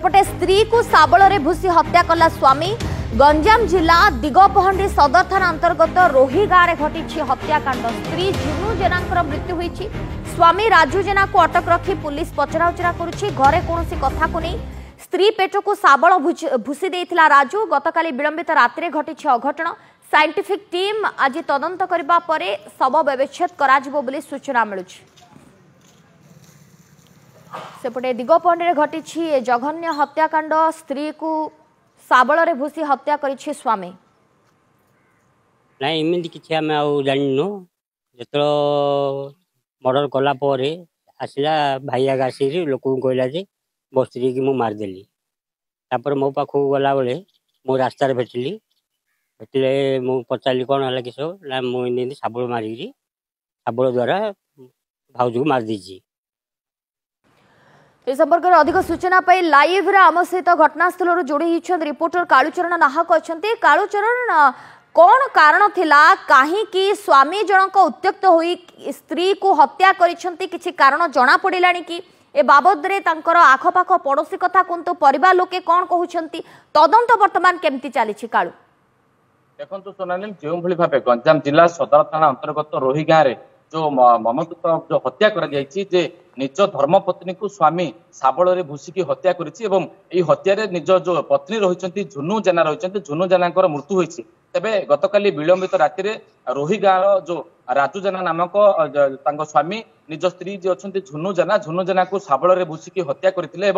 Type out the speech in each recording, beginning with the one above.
सेपटे स्त्री को शाबल भूसी हत्या कला स्वामी। गंजाम जिला दिगपहंडी सदर थाना अंतर्गत रोही गाँव में घटी हत्याकांड। स्त्री झुनू जेना मृत्यु होती। स्वामी राजू जेना को अटक रखी पुलिस पचराउचरा करुछि। घरे कौनसी कथा को नहीं स्त्री पेट को शाबल भूसी देइथिला राजू। गतकाली विलंबित रात्रि घटी अघटन। साइंटिफिक टीम आज तदंत करबा परे शव व्यवच्छेद कराजिबो बोली सूचना मिलुछि। सेपटे दिगपहंडी घटी जघन्य हत्याकांड। स्त्री को शाबल भूसी हत्या करिछि स्वामी। नहीं इमिति किछि हमें आउ जानिनु। जेतरो मर्डर कला परे आसिला भाईया गासी लोक कहला जे मो स्त्री की मु मारदेली। तापर मो पाखु गला बेले मु रास्ता रे भेटली। भेटले मु पचाली कौन है किस ना मुझे शाबल मारिकी शाबल द्वारा भाउज को मार दीजिए। इस संपर्क में अधिक सूचना पाई लाइव रे आम सहित घटनास्थल जोड़ी होती रिपोर्टर कालूचरण नाहक अच्छा। कालूचरण कौन कारण थिला कहीं स्वामी जनक उत्त्यक्त होई स्त्री को हत्या करिसेंती किछि कारण जना पड़िलानी कि ए बाबद रे तांकर आखपाख पड़ोसी कथा कुंतु परिवार लोके कौन कहउछंती तदंत वर्तमान केमती चली कालू। देखो सोनाली जो भाव गंजाम जिला सदर थाना अंतर्गत रोही गाँव में जो ममता जो हत्या कर निज धर्मपत्नी को स्वामी शाबल भूसिकी हत्या कर हत्या निज जो पत्नी रही झुनू जेना रही झुनू जेना मृत्यु होती। तेबे गतकाली विलंबित राति रोही गाँव जो राजू जेना नामक स्वामी निज स्त्री जी अच्छा झुनू जेना को शाबल भूसिकी हत्या करते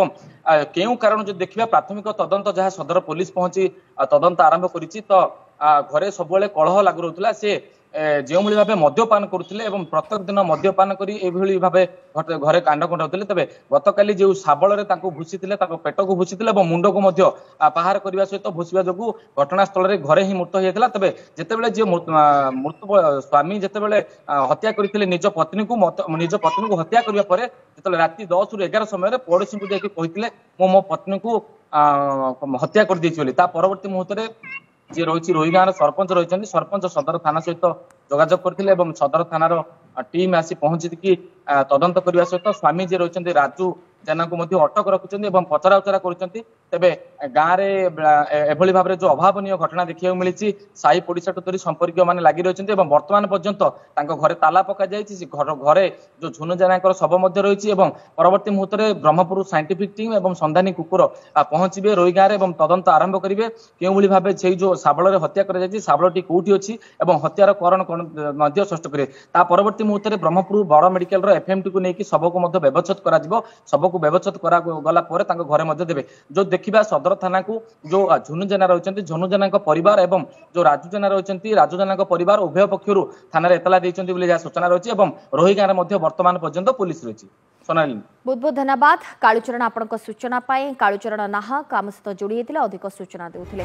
केउ कारण जो देखा प्राथमिक तदंत जहाँ सदर पुलिस पहुंची तदंत आरंभ करिछि। तो घरे सबुले कलह लागू रहा से जो भाव मद्यपान करुले प्रत्येक दिन मद्यपान करी भाव घरे कांड कंडाउले। तेज गतकाली जो शाबल भूसी पेट को भूसी मुंड को पहार करने सहित भूसवा जो घटनास्थल में घरे ही मृत होता। तेज जितेबाला जो मृत्यु स्वामी जितेबाला हत्या करते निज पत्नी को हत्या करने पर जो राति 10 ରୁ 11 समय पड़ोशी को कहते मो पत्नी को हत्या कर देछि। परवर्ती मुहूर्त जी रही रोही गाँव सरपंच रही सरपंच सदर थाना सहित जोगाजोग करते सदर थानार टीम आसी पहुंची तदंत करने सहित स्वामी जी रही राजू जेना को अटक रखुच्च पचराउचरा कर। तेबे गाँव में भाव जो अभावन घटना देखा मिली साई पड़िशा धरी संपर्क मैंने लगी रही बर्तमान पर्यंत घरे ताला पका घरे जो झुनू जेना शव रही परवर्ती मुहूर्त में ब्रह्मपुर साइंटिफिक टीम और संधानी कुकुर पहुंचे रोही गाँव में तदंत आरंभ करेंगे क्यों भाव से जो शाबल हत्या कर शाबलटी कौटी अच्छी और हत्यार कारण स्पष्ट करेंगे। परवर्ती मुहूर्त में ब्रह्मपुर बड़ मेडिकल एफएमटी को लेकिन शव को व्यवच्छेद कर व्यवच्छेद गला घरे देवे। जो देखा सदर थाना को जो झुनू जेना रही झुनू जेना परिवार एवं जो राजू जेना रही राजू जेना परिवार उभय पक्षर थाना एतला देते सूचना रही रोही गाँव में वर्तमान पर्यंत पुलिस रही। सोनाली बहुत बहुत धन्यवाद कालूचरण आपन सूचना पाई। कालूचरण नाहक आम सहित जोड़ी होते अधिक सूचना देउथिले।